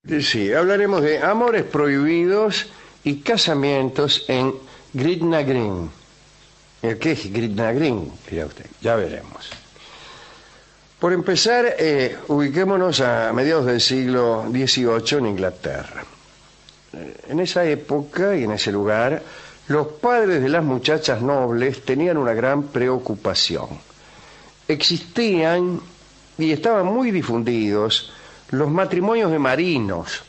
Sí, hablaremos de amores prohibidos y casamientos en Gretna Green. ¿Qué es Gretna Green? Dirá usted, ya veremos. Por empezar, ubiquémonos a mediados del siglo XVIII en Inglaterra. En esa época y en ese lugar, los padres de las muchachas nobles tenían una gran preocupación. Existían y estaban muy difundidos los matrimonios de marinos.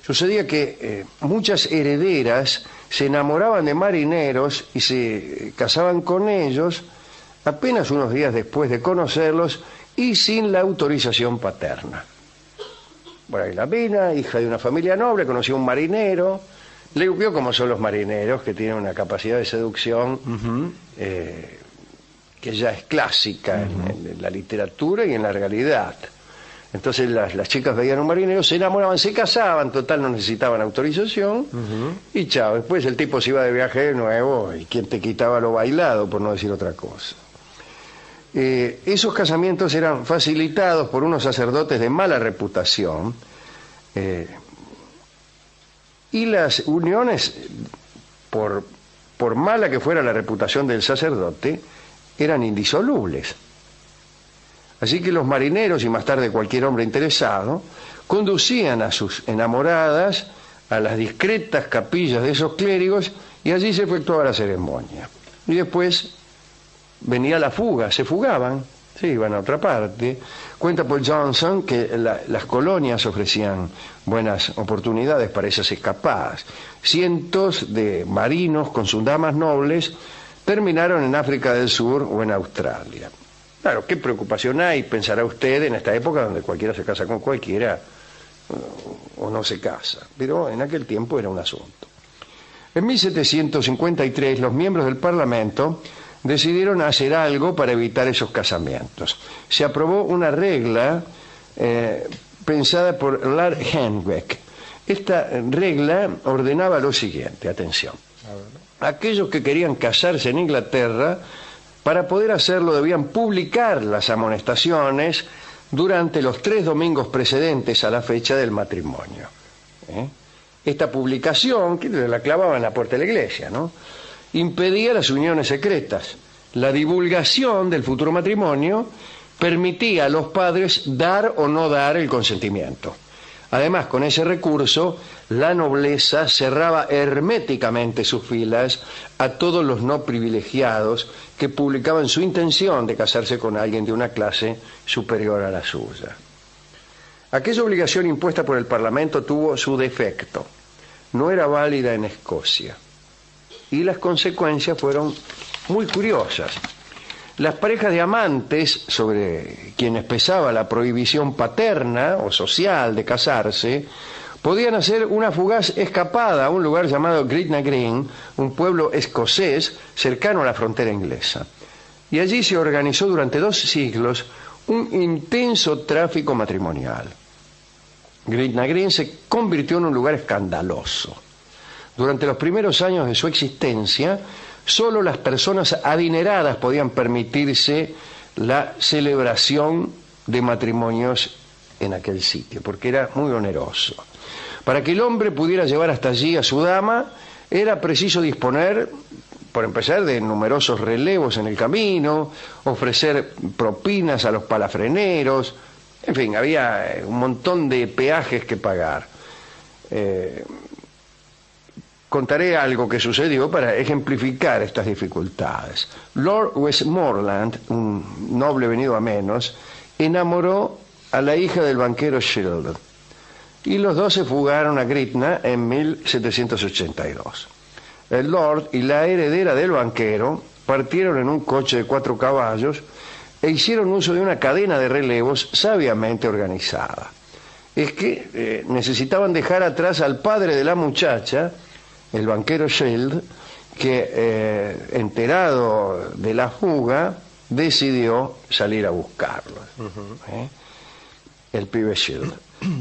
Sucedía que muchas herederas se enamoraban de marineros y se casaban con ellos apenas unos días después de conocerlos y sin la autorización paterna. Bueno, y la mina, hija de una familia noble, conoció a un marinero, le vio cómo son los marineros, que tienen una capacidad de seducción que ya es clásica en la literatura y en la realidad. Entonces las chicas veían a un marinero, se enamoraban, se casaban, total no necesitaban autorización, y chao, después el tipo se iba de viaje de nuevo, y quien te quitaba lo bailado, por no decir otra cosa. Esos casamientos eran facilitados por unos sacerdotes de mala reputación, y las uniones, por mala que fuera la reputación del sacerdote, eran indisolubles. Así que los marineros y más tarde cualquier hombre interesado conducían a sus enamoradas a las discretas capillas de esos clérigos y allí se efectuaba la ceremonia. Y después venía la fuga, se fugaban, se iban a otra parte. Cuenta Paul Johnson que las colonias ofrecían buenas oportunidades para esas escapadas. Cientos de marinos con sus damas nobles terminaron en África del Sur o en Australia. Claro, ¿qué preocupación hay, pensará usted, en esta época donde cualquiera se casa con cualquiera o no se casa? Pero en aquel tiempo era un asunto. En 1753 los miembros del Parlamento decidieron hacer algo para evitar esos casamientos. Se aprobó una regla pensada por Lord Henwick. Esta regla ordenaba lo siguiente, atención. Aquellos que querían casarse en Inglaterra, para poder hacerlo debían publicar las amonestaciones durante los 3 domingos precedentes a la fecha del matrimonio. Esta publicación, que la clavaban en la puerta de la iglesia, ¿no?, impedía las uniones secretas. La divulgación del futuro matrimonio permitía a los padres dar o no dar el consentimiento. Además, con ese recurso, la nobleza cerraba herméticamente sus filas a todos los no privilegiados que publicaban su intención de casarse con alguien de una clase superior a la suya. Aquella obligación impuesta por el Parlamento tuvo su defecto. No era válida en Escocia. Y las consecuencias fueron muy curiosas. Las parejas de amantes, sobre quienes pesaba la prohibición paterna o social de casarse, podían hacer una fugaz escapada a un lugar llamado Gretna Green, un pueblo escocés cercano a la frontera inglesa. Y allí se organizó durante 2 siglos un intenso tráfico matrimonial. Gretna Green se convirtió en un lugar escandaloso. Durante los primeros años de su existencia, solo las personas adineradas podían permitirse la celebración de matrimonios en aquel sitio, porque era muy oneroso. Para que el hombre pudiera llevar hasta allí a su dama, era preciso disponer, por empezar, de numerosos relevos en el camino, ofrecer propinas a los palafreneros, en fin, había un montón de peajes que pagar. Contaré algo que sucedió para ejemplificar estas dificultades. Lord Westmoreland, un noble venido a menos, enamoró a la hija del banquero Shield, y los dos se fugaron a Gretna en 1782. El Lord y la heredera del banquero partieron en un coche de 4 caballos e hicieron uso de una cadena de relevos sabiamente organizada. Es que necesitaban dejar atrás al padre de la muchacha, el banquero Shield, que enterado de la fuga decidió salir a buscarlo. El pibe Shield.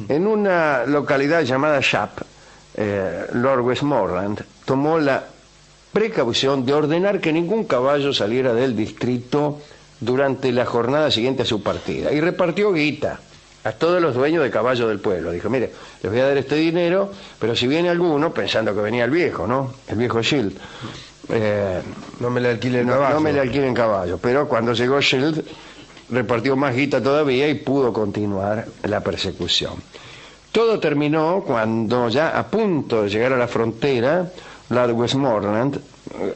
En una localidad llamada Shap, Lord Westmoreland tomó la precaución de ordenar que ningún caballo saliera del distrito durante la jornada siguiente a su partida y repartió guita a todos los dueños de caballos del pueblo. Dijo, mire, les voy a dar este dinero, pero si viene alguno, pensando que venía el viejo, ¿no? El viejo Shield. No me le alquilen caballo. No me le alquilen caballo. Pero cuando llegó Shield, repartió más guita todavía y pudo continuar la persecución. Todo terminó cuando ya a punto de llegar a la frontera, Lord Westmoreland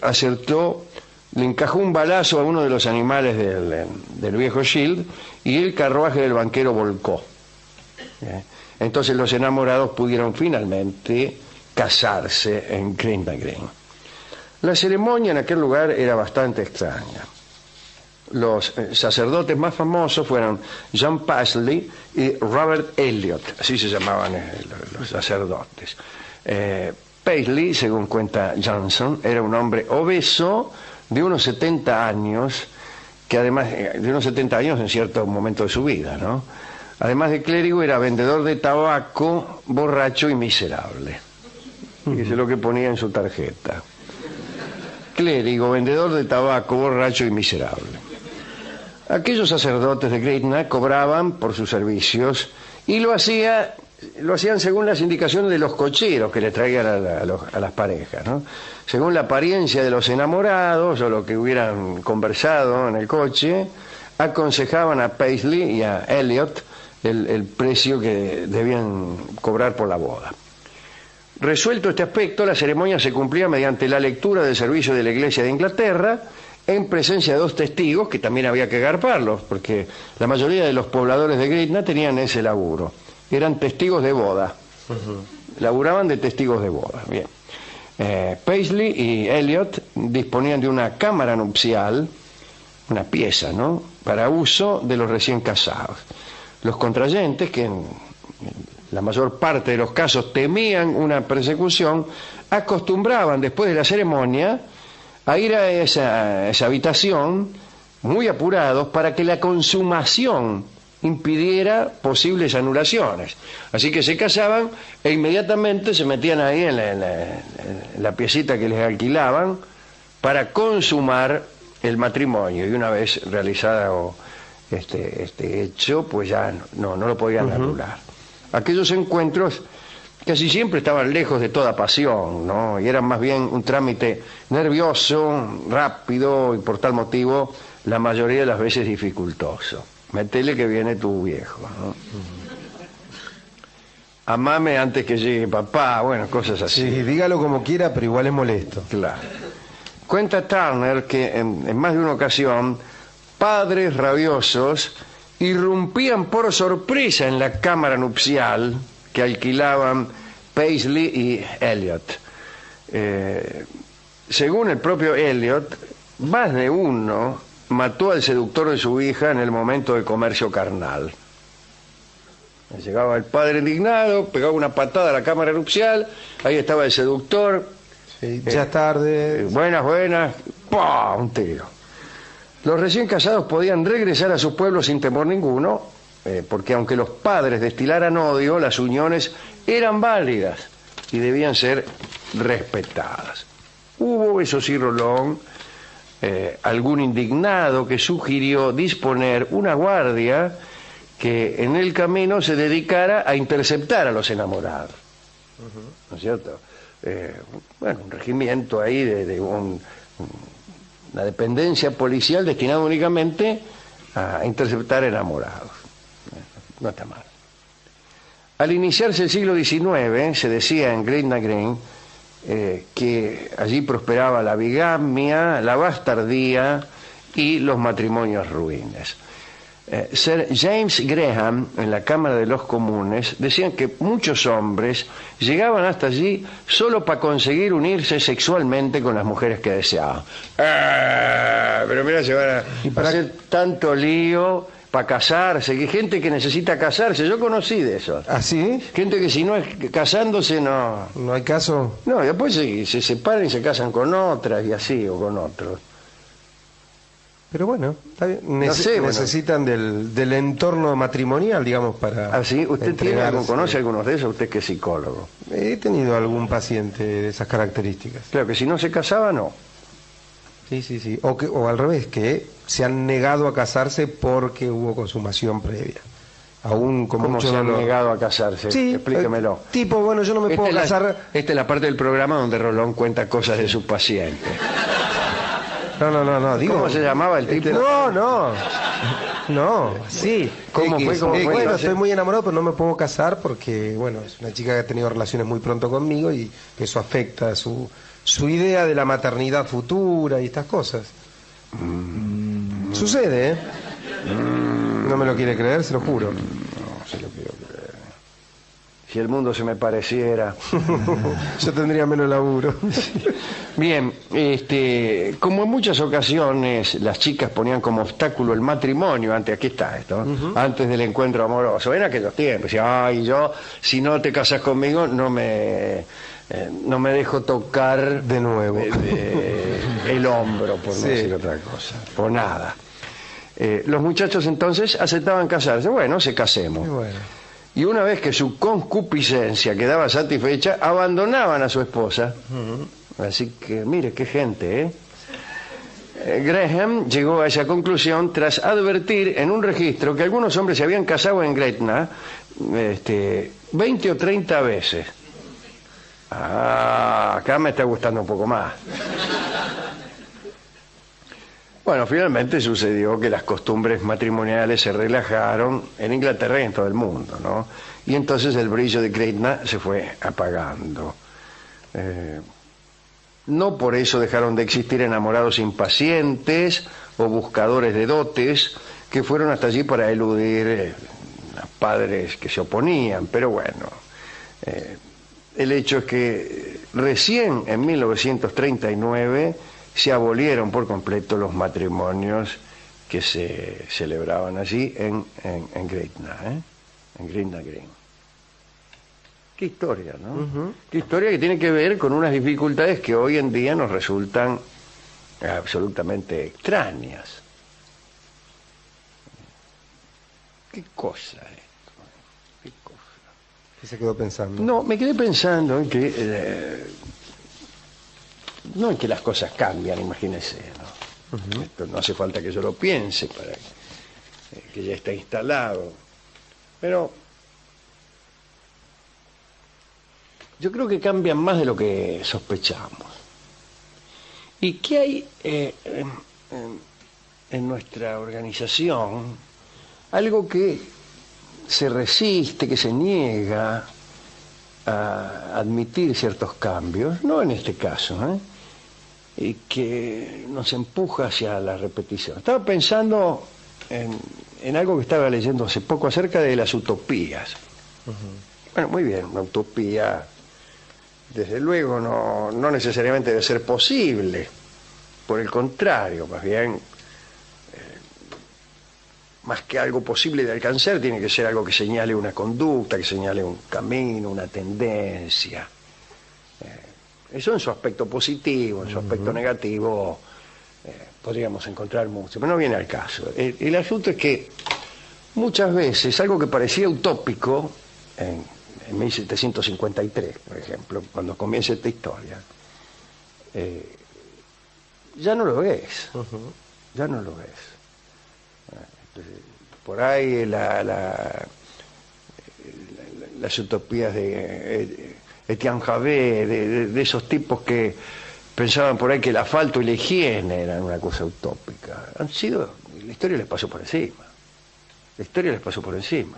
acertó, le encajó un balazo a uno de los animales del viejo Shield y el carruaje del banquero volcó. Entonces los enamorados pudieron finalmente casarse en Gretna Green. La ceremonia en aquel lugar era bastante extraña. Los sacerdotes más famosos fueron John Paisley y Robert Elliot, así se llamaban los sacerdotes. Paisley, según cuenta Johnson, era un hombre obeso de unos 70 años, que además de unos 70 años en cierto momento de su vida, ¿no? Además de clérigo, era vendedor de tabaco, borracho y miserable. Eso es lo que ponía en su tarjeta. Clérigo, vendedor de tabaco, borracho y miserable. Aquellos sacerdotes de Gretna cobraban por sus servicios y lo hacían según las indicaciones de los cocheros que les traían a las parejas, ¿no? Según la apariencia de los enamorados o lo que hubieran conversado en el coche, aconsejaban a Paisley y a Elliot el precio que debían cobrar por la boda. Resuelto este aspecto, la ceremonia se cumplía mediante la lectura del servicio de la Iglesia de Inglaterra en presencia de 2 testigos, que también había que garparlos, porque la mayoría de los pobladores de Gretna tenían ese laburo. Eran testigos de boda. Laburaban de testigos de boda. Bien. Paisley y Elliot disponían de una cámara nupcial, una pieza, ¿no?, para uso de los recién casados. Los contrayentes, que en la mayor parte de los casos temían una persecución, acostumbraban después de la ceremonia a ir a esa habitación muy apurados para que la consumación impidiera posibles anulaciones. Así que se casaban e inmediatamente se metían ahí en la piecita que les alquilaban para consumar el matrimonio, y una vez realizado este hecho, pues ya no lo podían anular. Aquellos encuentros casi siempre estaban lejos de toda pasión, ¿no? Y eran más bien un trámite nervioso, rápido y por tal motivo la mayoría de las veces dificultoso. Metele que viene tu viejo, ¿no? Amame antes que llegue papá, bueno, cosas así. Sí, dígalo como quiera, pero igual es molesto. Claro. Cuenta Turner que en más de una ocasión padres rabiosos irrumpían por sorpresa en la cámara nupcial que alquilaban Paisley y Elliot. Según el propio Elliot, más de uno mató al seductor de su hija en el momento del comercio carnal. Llegaba el padre indignado, pegaba una patada a la cámara nupcial, ahí estaba el seductor. Sí, ya es tarde. Buenas, ¡pah! Un tiro. Los recién casados podían regresar a sus pueblos sin temor ninguno, porque aunque los padres destilaran odio, las uniones eran válidas y debían ser respetadas. Hubo, eso sí, Rolón, algún indignado que sugirió disponer una guardia que en el camino se dedicara a interceptar a los enamorados. ¿No es cierto? Bueno, un regimiento ahí de una dependencia policial destinada únicamente a interceptar enamorados. No está mal. Al iniciarse el siglo XIX, se decía en Gretna Green que allí prosperaba la bigamia, la bastardía y los matrimonios ruines. Sir James Graham, en la Cámara de los Comunes, decían que muchos hombres llegaban hasta allí solo para conseguir unirse sexualmente con las mujeres que deseaban. Pero mira, se van a hacer tanto lío para casarse, que gente que necesita casarse, yo conocí de eso. ¿Ah, sí? Gente que si no es casándose no... ¿No hay caso? No, después se separan y se casan con otras y así, o con otros. Pero bueno, está bien. No sé, necesitan del entorno matrimonial, digamos, para... ¿Ah, sí? ¿Usted conoce algunos de esos? Usted que es psicólogo. He tenido algún paciente de esas características. Claro, que si no se casaba, no. Sí. O al revés, que se han negado a casarse porque hubo consumación previa. aún con ¿Cómo mucho se han dolor. negado a casarse? Sí, Explíquemelo. tipo, bueno, yo no me puedo casar. Esta es la parte del programa donde Rolón cuenta cosas de sus pacientes. No, digo. ¿Cómo se llamaba el tipo? No, sí. ¿Cómo fue? ¿Cómo fue? Bueno, estoy muy enamorado, pero no me puedo casar porque, bueno, es una chica que ha tenido relaciones muy pronto conmigo y eso afecta su idea de la maternidad futura y estas cosas. Sucede, ¿eh? No me lo quiere creer, se lo juro. No se lo quiero creer. Si el mundo se me pareciera. Yo tendría menos laburo. Bien, como en muchas ocasiones las chicas ponían como obstáculo el matrimonio, aquí está esto, antes del encuentro amoroso, en aquellos tiempos, decía, ay, yo, si no te casas conmigo, no me dejo tocar De nuevo. el hombro, por no Sí. decir otra cosa, por nada. Los muchachos entonces aceptaban casarse, bueno, se casemos. Y bueno. Y una vez que su concupiscencia quedaba satisfecha, abandonaban a su esposa. Así que, mire, qué gente, ¿eh? Graham llegó a esa conclusión tras advertir en un registro que algunos hombres se habían casado en Gretna 20 o 30 veces. Ah, acá me está gustando un poco más. Bueno, finalmente sucedió que las costumbres matrimoniales se relajaron en Inglaterra y en todo el mundo, ¿no? Y entonces el brillo de Gretna se fue apagando. No por eso dejaron de existir enamorados impacientes o buscadores de dotes que fueron hasta allí para eludir a padres que se oponían, pero bueno, el hecho es que recién en 1939 se abolieron por completo los matrimonios que se celebraban allí en Gretna, en Gretna Green. Qué historia, ¿no? Qué historia que tiene que ver con unas dificultades que hoy en día nos resultan absolutamente extrañas. ¿Qué cosa esto? ¿Qué cosa? ¿Qué se quedó pensando? No, me quedé pensando en que no en que las cosas cambian, imagínese, ¿no? Esto no hace falta que yo lo piense para que ya está instalado. Pero yo creo que cambian más de lo que sospechamos. ¿Y qué hay en nuestra organización? Algo que se resiste, que se niega a admitir ciertos cambios, no en este caso, y que nos empuja hacia la repetición. Estaba pensando en algo que estaba leyendo hace poco acerca de las utopías. Bueno, muy bien, una utopía desde luego no necesariamente debe ser posible, por el contrario, más bien, más que algo posible de alcanzar, tiene que ser algo que señale una conducta, que señale un camino, una tendencia. Eso en su aspecto positivo, en su aspecto negativo, podríamos encontrar mucho, pero no viene al caso. El asunto es que muchas veces algo que parecía utópico, en 1753, por ejemplo, cuando comienza esta historia, ya no lo es, ya no lo es. Por ahí las utopías de Etienne Javé, de esos tipos que pensaban por ahí que el asfalto y la higiene eran una cosa utópica. La historia les pasó por encima. La historia les pasó por encima.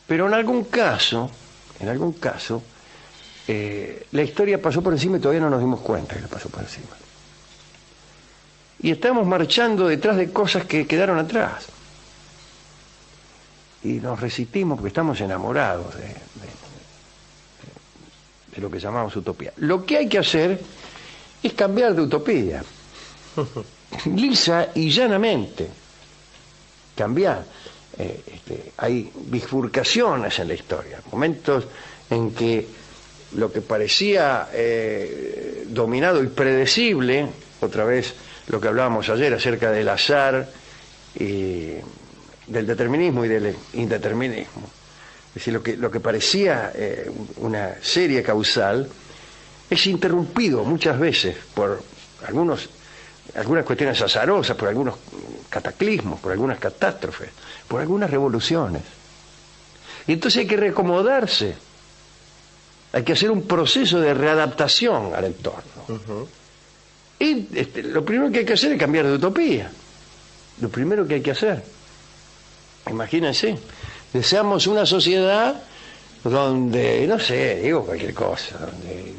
Pero en algún caso, la historia pasó por encima y todavía no nos dimos cuenta que le pasó por encima. Y estamos marchando detrás de cosas que quedaron atrás. Y nos resistimos porque estamos enamorados de lo que llamamos utopía. Lo que hay que hacer es cambiar de utopía. Lisa y llanamente. Cambiar. Hay bifurcaciones en la historia, momentos en que lo que parecía dominado y predecible, otra vez lo que hablábamos ayer acerca del azar y del determinismo y del indeterminismo, es decir, lo que parecía una serie causal es interrumpido muchas veces por algunas cuestiones azarosas, por algunos cataclismos, por algunas catástrofes, por algunas revoluciones. Y entonces hay que reacomodarse. Hay que hacer un proceso de readaptación al entorno. Y lo primero que hay que hacer es cambiar de utopía. Lo primero que hay que hacer. Imagínense, deseamos una sociedad donde, no sé, digo cualquier cosa, donde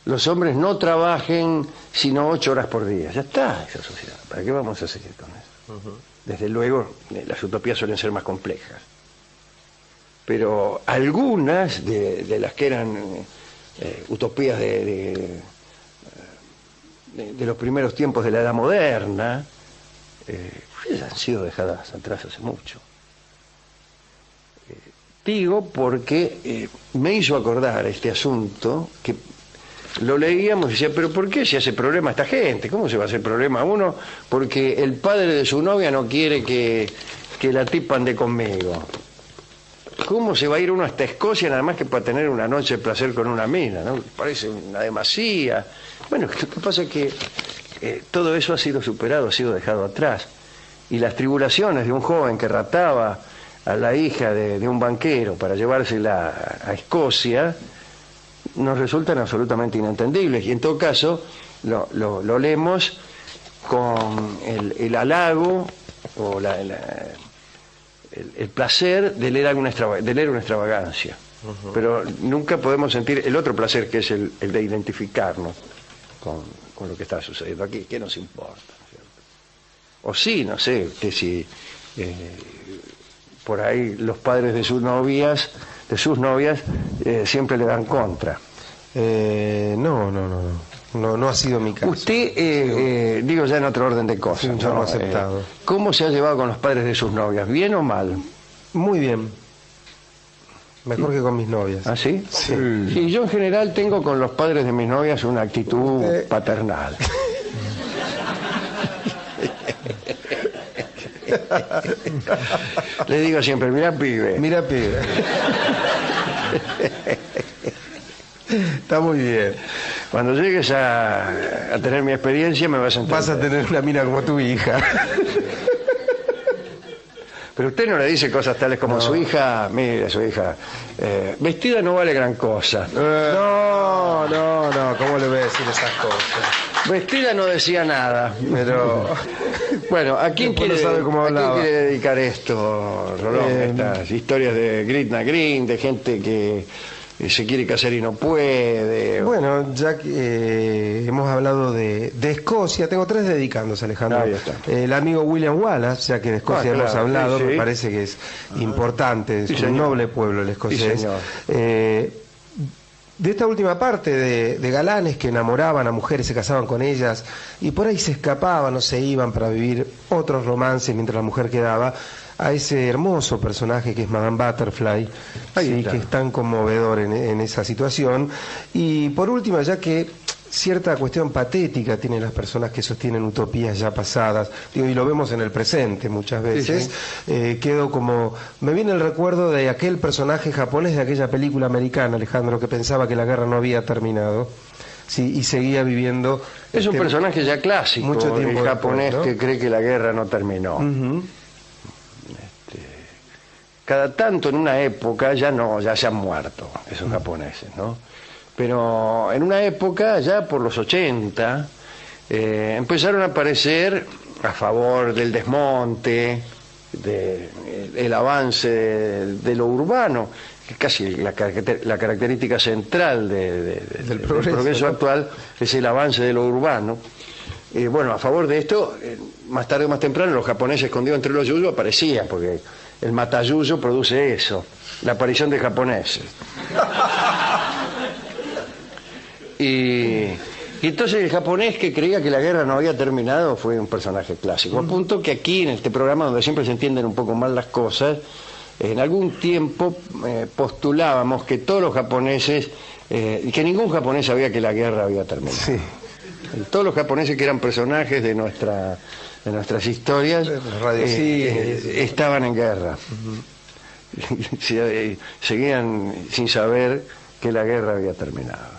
los hombres no trabajen sino 8 horas por día. Ya está esa sociedad. ¿Para qué vamos a seguir con eso? Desde luego, las utopías suelen ser más complejas. Pero algunas de las que eran utopías de los primeros tiempos de la Edad Moderna, han sido dejadas atrás hace mucho. Digo porque me hizo acordar este asunto, que lo leíamos y decía, pero ¿por qué se hace problema a esta gente? ¿Cómo se va a hacer problema a uno? Porque el padre de su novia no quiere que la tipa ande conmigo. ¿Cómo se va a ir uno hasta Escocia nada más que para tener una noche de placer con una mina? ¿No? Parece una demasía. Bueno, lo que pasa es que todo eso ha sido superado, ha sido dejado atrás. Y las tribulaciones de un joven que raptaba a la hija de un banquero para llevársela a Escocia nos resultan absolutamente inentendibles. Y en todo caso lo leemos con el halago o el placer de leer una extravagancia. Pero nunca podemos sentir el otro placer, que es el de identificarnos con lo que está sucediendo aquí. ¿Qué nos importa? ¿Cierto? O sí, no sé, que si por ahí los padres de sus novias siempre le dan contra. No ha sido mi caso. Usted, digo ya en otro orden de cosas, sí, ¿no? Aceptado. ¿Cómo se ha llevado con los padres de sus novias? ¿Bien o mal? Muy bien. Mejor que con mis novias. ¿Ah, sí? Sí. Sí, yo en general tengo con los padres de mis novias una actitud paternal. Le digo siempre, mira pibe. Mira pibe. Está muy bien. Cuando llegues a tener mi experiencia me vas a entender. Vas a tener una mina como tu hija. Pero usted no le dice cosas tales como su hija, mire, su hija, vestida no vale gran cosa. No, ¿cómo le voy a decir esas cosas? Vestida no decía nada, pero... Bueno, ¿a quién quiere dedicar esto, Rolón? Estas historias de Gretna Green, de gente que se quiere casar y no puede. Bueno, ya que hemos hablado de Escocia, tengo 3 dedicándose, Alejandro. Ahí está. El amigo William Wallace, ya que de Escocia hemos hablado, sí. Me parece que es importante, es un noble pueblo el escocés. Sí, de esta última parte de galanes que enamoraban a mujeres, se casaban con ellas y por ahí se escapaban o se iban para vivir otros romances mientras la mujer quedaba, a ese hermoso personaje que es Madame Butterfly, sí, que es tan conmovedor en esa situación. Y por último, ya que cierta cuestión patética tienen las personas que sostienen utopías ya pasadas, digo, y lo vemos en el presente muchas veces, quedo como, me viene el recuerdo de aquel personaje japonés de aquella película americana, Alejandro, que pensaba que la guerra no había terminado. Sí, y seguía viviendo. Es un personaje ya clásico, mucho tiempo el japonés después, ¿no? Que cree que la guerra no terminó. Cada tanto en una época ya se han muerto esos japoneses, ¿no? Pero en una época, ya por los 80, empezaron a aparecer a favor del desmonte, del avance de lo urbano, que casi la característica central del progreso actual es el avance de lo urbano. Bueno, a favor de esto, más tarde o más temprano, los japoneses escondidos entre los yuyos aparecían, porque el matayuyo produce eso, la aparición de japoneses. Y entonces el japonés que creía que la guerra no había terminado fue un personaje clásico. Al punto que aquí, en este programa, donde siempre se entienden un poco mal las cosas, en algún tiempo postulábamos que todos los japoneses, que ningún japonés sabía que la guerra había terminado. Sí. Todos los japoneses que eran personajes de nuestras historias estaban en guerra. Seguían sin saber que la guerra había terminado.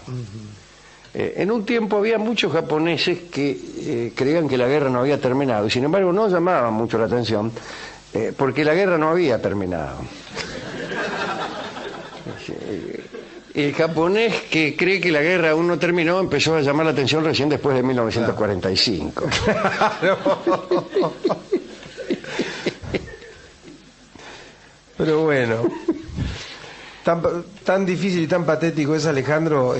En un tiempo había muchos japoneses que creían que la guerra no había terminado y sin embargo no llamaban mucho la atención porque la guerra no había terminado. El japonés que cree que la guerra aún no terminó empezó a llamar la atención recién después de 1945. Pero bueno, tan difícil y tan patético es, Alejandro,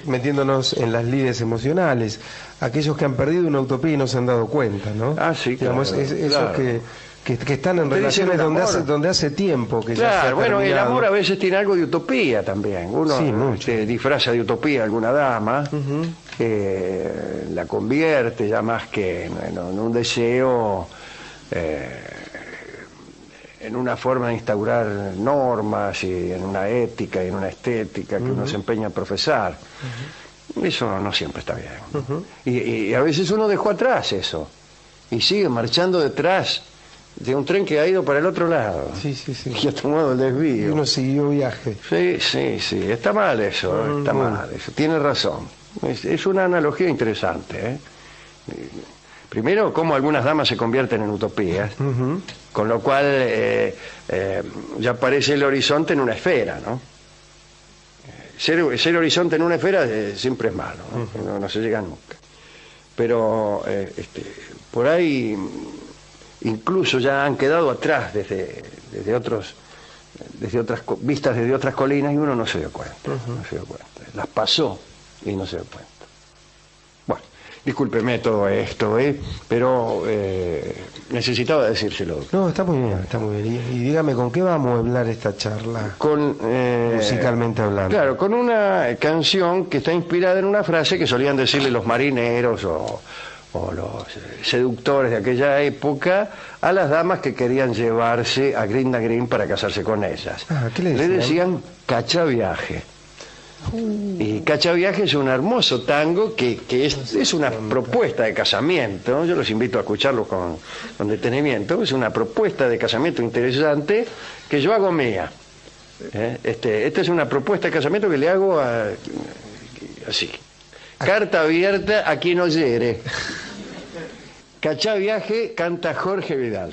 metiéndonos en las lides emocionales. Aquellos que han perdido una utopía y no se han dado cuenta, ¿no? Ah, sí, claro. Digamos, esos claro. que están en relaciones donde hace tiempo que ya se ha Claro, bueno, el terminado. amor a veces tiene algo de utopía también. Uno Sí, mucho. disfraza de utopía a alguna dama, la convierte ya más que en un deseo, en una forma de instaurar normas y en una ética y en una estética que uno se empeña a profesar. Eso no siempre está bien. Y a veces uno dejó atrás eso y sigue marchando detrás de un tren que ha ido para el otro lado. Sí, sí, sí. Y ha tomado el Y desvío. uno siguió viaje. Sí, sí, sí. Está mal eso, está mal eso. Tiene razón. Es una analogía interesante, ¿eh? Primero, cómo algunas damas se convierten en utopías, con lo cual ya aparece el horizonte en una esfera, ¿no? Ser horizonte en una esfera siempre es malo, ¿no? No se llega nunca. Pero por ahí incluso ya han quedado atrás desde otras vistas desde otras colinas y uno no se dio cuenta, no se dio cuenta. Las pasó y no se dio cuenta. Bueno, discúlpeme todo esto, pero necesitaba decírselo. No, está muy bien, está muy bien. Y dígame, ¿con qué va a mueblar esta charla? Musicalmente hablando. Claro, con una canción que está inspirada en una frase que solían decirle los marineros o los seductores de aquella época a las damas que querían llevarse a Grinda Green para casarse con ellas. ¿Qué le decían? decían cachaviaje. Y cachaviaje es un hermoso tango que es una propuesta de casamiento. Yo los invito a escucharlo con detenimiento. Es una propuesta de casamiento interesante que yo hago mía. Esta es una propuesta de casamiento que le hago así. Carta abierta a quien oyere. Cachá viaje, canta Jorge Vidal.